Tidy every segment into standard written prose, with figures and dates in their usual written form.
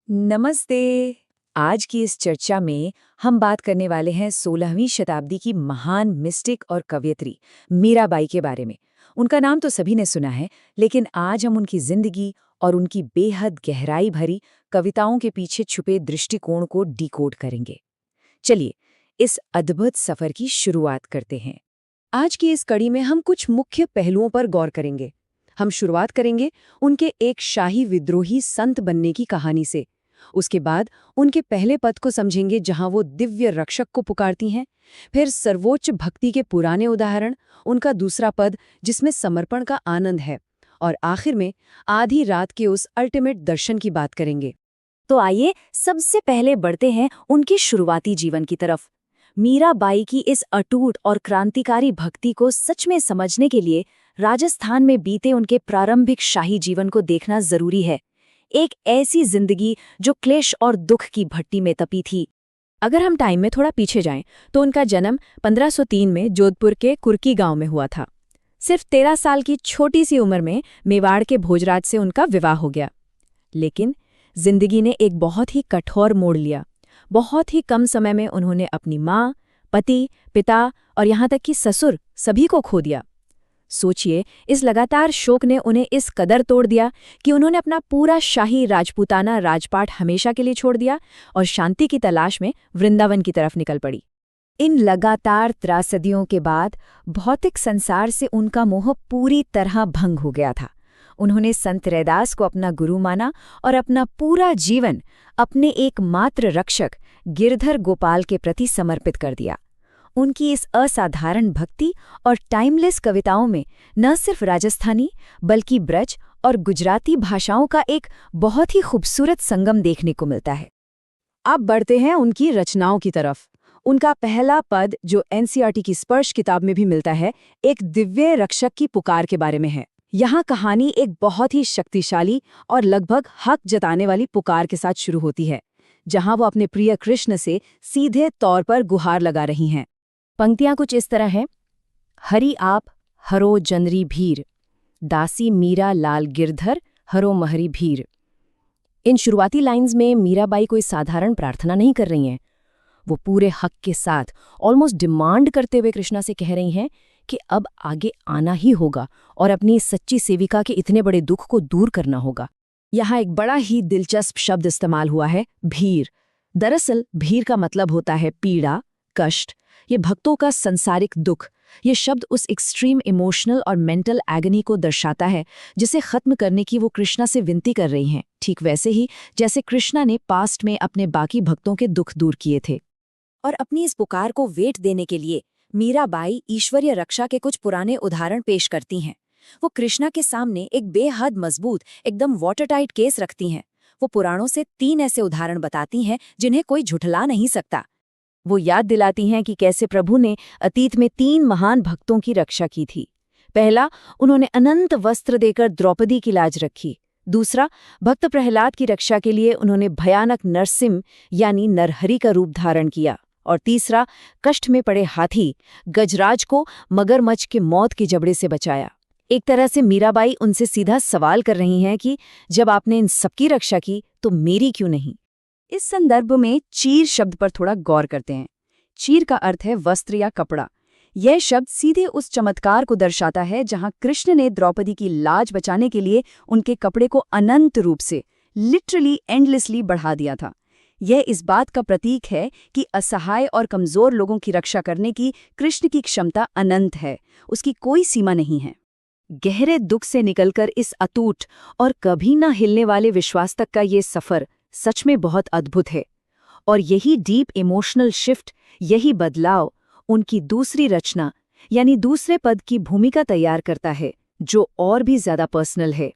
नमस्ते। आज की इस चर्चा में हम बात करने वाले हैं 16वीं शताब्दी की महान मिस्टिक और कवयित्री मीराबाई के बारे में। उनका नाम तो सभी ने सुना है, लेकिन आज हम उनकी जिंदगी और उनकी बेहद गहराई भरी कविताओं के पीछे छुपे दृष्टिकोण को डिकोड करेंगे। चलिए, इस अद्भुत सफर की शुरुआत करते हैं। आज की इस कड़ी में हम कुछ मुख्य पहलुओं पर गौर करेंगे। हम शुरुआत करेंगे उनके एक शाही विद्रोही संत बनने की कहानी से। उसके बाद उनके पहले पद को समझेंगे जहां वो दिव्य रक्षक को पुकारती हैं। फिर सर्वोच्च भक्ति के पुराने उदाहरण, उनका दूसरा पद जिसमें समर्पण का आनंद है, और आखिर में आधी रात के उस अल्टीमेट दर्शन की बात करेंगे। तो आइए सबसे पहले बढ़ते हैं उनकी शुरुआती जीवन की तरफ। मीराबाई की इस अटूट और क्रांतिकारी भक्ति को सच में समझने के लिए राजस्थान में बीते उनके प्रारंभिक शाही जीवन को देखना जरूरी है। एक ऐसी जिंदगी जो क्लेश और दुख की भट्टी में तपी थी। अगर हम टाइम में थोड़ा पीछे जाएं, तो उनका जन्म 1503 में जोधपुर के कुर्की गांव में हुआ था। सिर्फ 13 साल की छोटी सी उम्र में मेवाड़ के भोजराज से उनका विवाह हो गया। लेकिन जिंदगी ने एक बहुत ही कठोर मोड़ लिया। बहुत ही कम समय में उन्होंने अपनी माँ, पति, पिता और यहाँ तक कि ससुर सभी को खो दिया। सोचिए, इस लगातार शोक ने उन्हें इस कदर तोड़ दिया कि उन्होंने अपना पूरा शाही राजपूताना राजपाट हमेशा के लिए छोड़ दिया और शांति की तलाश में वृंदावन की तरफ निकल पड़ी। इन लगातार त्रासदियों के बाद भौतिक संसार से उनका मोह पूरी तरह भंग हो गया था। उन्होंने संत रैदास को अपना गुरु माना और अपना पूरा जीवन अपने एकमात्र रक्षक गिरधर गोपाल के प्रति समर्पित कर दिया। उनकी इस असाधारण भक्ति और टाइमलेस कविताओं में न सिर्फ राजस्थानी बल्कि ब्रज और गुजराती भाषाओं का एक बहुत ही खूबसूरत संगम देखने को मिलता है। अब बढ़ते हैं उनकी रचनाओं की तरफ। उनका पहला पद, जो एनसीईआरटी की स्पर्श किताब में भी मिलता है, एक दिव्य रक्षक की पुकार के बारे में है। यहाँ कहानी एक बहुत ही शक्तिशाली और लगभग हक जताने वाली पुकार के साथ शुरू होती है, जहाँ वो अपने प्रिय कृष्ण से सीधे तौर पर गुहार लगा रही हैं। पंक्तियां कुछ इस तरह हैं। हरि आप हरो जनरी भीर, दासी मीरा लाल गिरधर हरो महरी भीर। इन शुरुआती लाइंस में मीराबाई कोई साधारण प्रार्थना नहीं कर रही हैं। वो पूरे हक के साथ ऑलमोस्ट डिमांड करते हुए कृष्णा से कह रही हैं कि अब आगे आना ही होगा और अपनी सच्ची सेविका के इतने बड़े दुख को दूर करना होगा। यहाँ एक बड़ा ही दिलचस्प शब्द इस्तेमाल हुआ है, भीर। दरअसल भीर का मतलब होता है पीड़ा, कष्ट, ये भक्तों का संसारिक दुख। ये शब्द उस एक्सट्रीम इमोशनल और मेंटल एगनी को दर्शाता है जिसे खत्म करने की वो कृष्णा से विनती कर रही हैं, ठीक वैसे ही जैसे कृष्णा ने पास्ट में अपने बाकी भक्तों के दुख दूर किए थे। और अपनी इस पुकार को वेट देने के लिए मीराबाई ईश्वरीय रक्षा के कुछ पुराने उदाहरण पेश करती हैं। वो कृष्णा के सामने एक बेहद मजबूत, एकदम वाटरटाइट केस रखती हैं। वो पुराणों से 3 ऐसे उदाहरण बताती हैं जिन्हें कोई झुठला नहीं सकता। वो याद दिलाती हैं कि कैसे प्रभु ने अतीत में 3 महान भक्तों की रक्षा की थी। पहला, उन्होंने अनंत वस्त्र देकर द्रौपदी की लाज रखी। दूसरा, भक्त प्रहलाद की रक्षा के लिए उन्होंने भयानक नरसिंह यानी नरहरि का रूप धारण किया। और तीसरा, कष्ट में पड़े हाथी गजराज को मगरमच्छ के मौत के जबड़े से बचाया। एक तरह से मीराबाई उनसे सीधा सवाल कर रही हैं कि जब आपने इन सबकी रक्षा की तो मेरी क्यों नहीं। इस संदर्भ में चीर शब्द पर थोड़ा गौर करते हैं। चीर का अर्थ है वस्त्र या कपड़ा। यह शब्द सीधे उस चमत्कार को दर्शाता है जहां कृष्ण ने द्रौपदी की लाज बचाने के लिए उनके कपड़े को अनंत रूप से, लिटरली एंडलेसली बढ़ा दिया था। यह इस बात का प्रतीक है कि असहाय और कमजोर लोगों की रक्षा करने की कृष्ण की क्षमता अनंत है, उसकी कोई सीमा नहीं है। गहरे दुख से निकलकर इस अटूट और कभी न हिलने वाले विश्वास तक का ये सफर सच में बहुत अद्भुत है। और यही डीप इमोशनल शिफ्ट, यही बदलाव उनकी दूसरी रचना यानी दूसरे पद की भूमिका तैयार करता है, जो और भी ज्यादा पर्सनल है।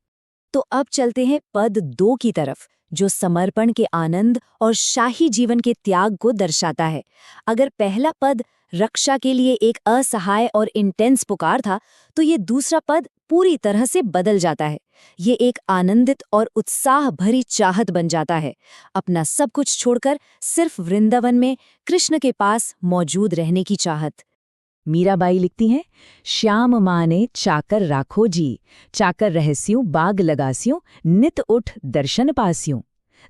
तो अब चलते हैं पद 2 की तरफ, जो समर्पण के आनंद और शाही जीवन के त्याग को दर्शाता है। अगर पहला पद रक्षा के लिए एक असहाय और इंटेंस पुकार था, तो ये दूसरा पद पूरी तरह से बदल जाता है। ये एक आनंदित और उत्साह भरी चाहत बन जाता है, अपना सब कुछ छोड़कर सिर्फ वृंदावन में कृष्ण के पास मौजूद रहने की चाहत। मीराबाई लिखती हैं, श्याम माने चाकर राखो जी, चाकर रहस्यों बाग लगास्यों, नित उठ दर्शन पास्यों।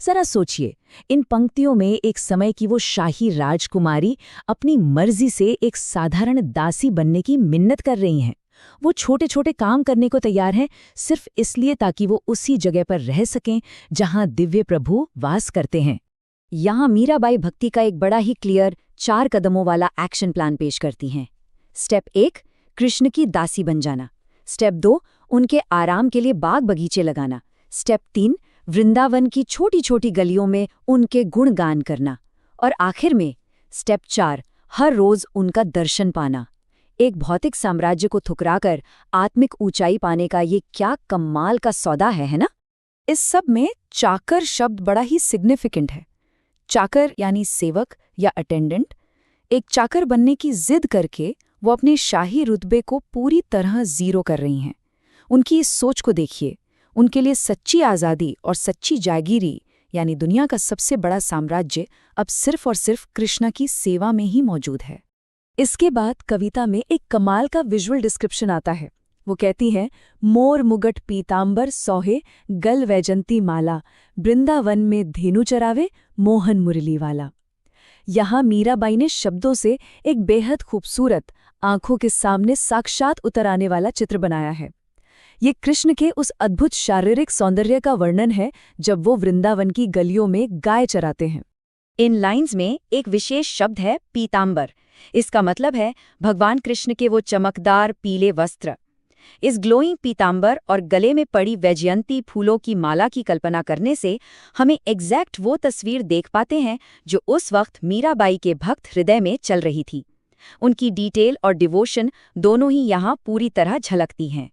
जरा सोचिए, इन पंक्तियों में एक समय की वो शाही राजकुमारी अपनी मर्जी से एक साधारण दासी बनने की मिन्नत कर रही हैं। वो छोटे छोटे काम करने को तैयार हैं, सिर्फ इसलिए ताकि वो उसी जगह पर रह सकें जहां दिव्य प्रभु वास करते हैं। यहाँ मीराबाई भक्ति का एक बड़ा ही क्लियर 4 कदमों वाला एक्शन प्लान पेश करती हैं। स्टेप 1, कृष्ण की दासी बन जाना। स्टेप 2, उनके आराम के लिए बाग बगीचे लगाना। स्टेप 3, वृंदावन की छोटी छोटी गलियों में उनके गुणगान करना। और आखिर में स्टेप 4, हर रोज उनका दर्शन पाना। एक भौतिक साम्राज्य को ठुकराकर आत्मिक ऊंचाई पाने का ये क्या कमाल का सौदा है ना? इस सब में चाकर शब्द बड़ा ही सिग्निफिकेंट है। चाकर यानी सेवक या अटेंडेंट। एक चाकर बनने की जिद करके वो अपने शाही रुतबे को पूरी तरह जीरो कर रही हैं। उनकी इस सोच को देखिए। उनके लिए सच्ची आज़ादी और सच्ची जागीरी यानी दुनिया का सबसे बड़ा साम्राज्य अब सिर्फ और सिर्फ कृष्णा की सेवा में ही मौजूद है। इसके बाद कविता में एक कमाल का विजुअल डिस्क्रिप्शन आता है। वो कहती है, मोर मुगट पीतांबर सोहे गल वैजंती माला, वृंदावन में धेनु चरावे मोहन मुरली वाला। यहाँ मीराबाई ने शब्दों से एक बेहद खूबसूरत, आंखों के सामने साक्षात उतर आने वाला चित्र बनाया है। ये कृष्ण के उस अद्भुत शारीरिक सौंदर्य का वर्णन है जब वो वृंदावन की गलियों में गाय चराते हैं। इन लाइंस में एक विशेष शब्द है पीतांबर। इसका मतलब है भगवान कृष्ण के वो चमकदार पीले वस्त्र। इस ग्लोइंग पीतांबर और गले में पड़ी वैजयंती फूलों की माला की कल्पना करने से हमें एग्जैक्ट वो तस्वीर देख पाते हैं जो उस वक्त मीराबाई के भक्त हृदय में चल रही थी। उनकी डिटेल और डिवोशन दोनों ही यहाँ पूरी तरह झलकती हैं।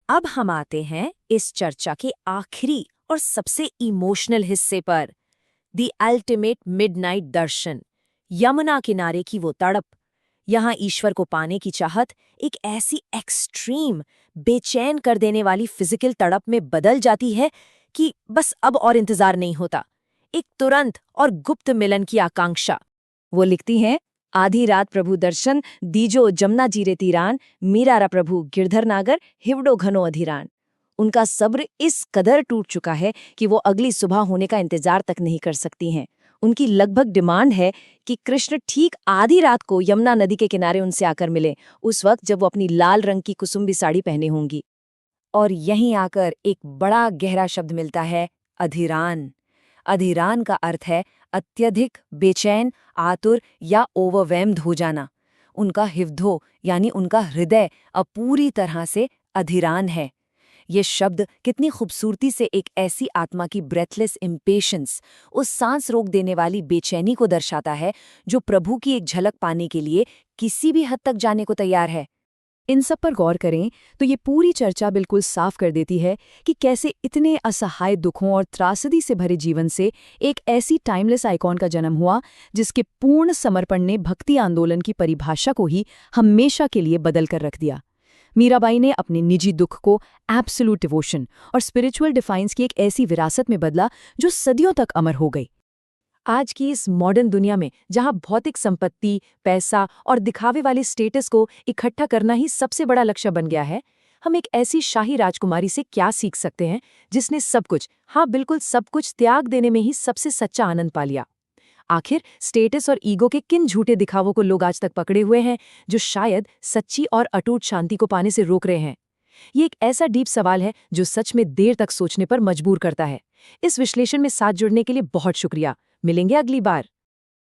अब हम आते हैं इस चर्चा के आखिरी और सबसे इमोशनल हिस्से पर, द अल्टीमेट मिडनाइट दर्शन, यमुना किनारे की वो तड़प। यहाँ ईश्वर को पाने की चाहत एक ऐसी एक्सट्रीम, बेचैन कर देने वाली फिजिकल तड़प में बदल जाती है कि बस अब और इंतजार नहीं होता, एक तुरंत और गुप्त मिलन की आकांक्षा। वो लिखती हैं, आधी रात प्रभु दर्शन दीजो जमुना जीरे तीरान, मीरारा प्रभु गिरधर नागर हिवड़ो घनो अधिरान। उनका सब्र इस कदर टूट चुका है कि वो अगली सुबह होने का इंतजार तक नहीं कर सकती हैं। उनकी लगभग डिमांड है कि कृष्ण ठीक आधी रात को यमुना नदी के किनारे उनसे आकर मिले, उस वक्त जब वो अपनी लाल रंग की कुसुम्बी साड़ी पहने होंगी। और यहीं आकर एक बड़ा गहरा शब्द मिलता है, अधिरान। अधिरान का अर्थ है अत्यधिक बेचैन, आतुर या ओवरवेम्ड हो जाना। उनका हिवधो यानी उनका हृदय अब पूरी तरह से अधिरान है। ये शब्द कितनी खूबसूरती से एक ऐसी आत्मा की ब्रेथलेस इम्पेशंस, उस सांस रोक देने वाली बेचैनी को दर्शाता है जो प्रभु की एक झलक पाने के लिए किसी भी हद तक जाने को तैयार है। इन सब पर गौर करें तो ये पूरी चर्चा बिल्कुल साफ कर देती है कि कैसे इतने असहाय दुखों और त्रासदी से भरे जीवन से एक ऐसी टाइमलेस आइकॉन का जन्म हुआ जिसके पूर्ण समर्पण ने भक्ति आंदोलन की परिभाषा को ही हमेशा के लिए बदल कर रख दिया। मीराबाई ने अपने निजी दुख को एब्सोल्यूट डिवोशन और स्पिरिचुअल डिफाइंस की एक ऐसी विरासत में बदला जो सदियों तक अमर हो गई। आज की इस मॉडर्न दुनिया में जहां भौतिक संपत्ति, पैसा और दिखावे वाले स्टेटस को इकट्ठा करना ही सबसे बड़ा लक्ष्य बन गया है, हम एक ऐसी शाही राजकुमारी से क्या सीख सकते हैं जिसने सब कुछ, हाँ बिल्कुल सब कुछ त्याग देने में ही सबसे सच्चा आनंद पा लिया। आखिर स्टेटस और ईगो के किन झूठे दिखावों को लोग आज तक पकड़े हुए हैं जो शायद सच्ची और अटूट शांति को पाने से रोक रहे हैं? ये एक ऐसा डीप सवाल है जो सच में देर तक सोचने पर मजबूर करता है। इस विश्लेषण में साथ जुड़ने के लिए बहुत शुक्रिया। मिलेंगे अगली बार।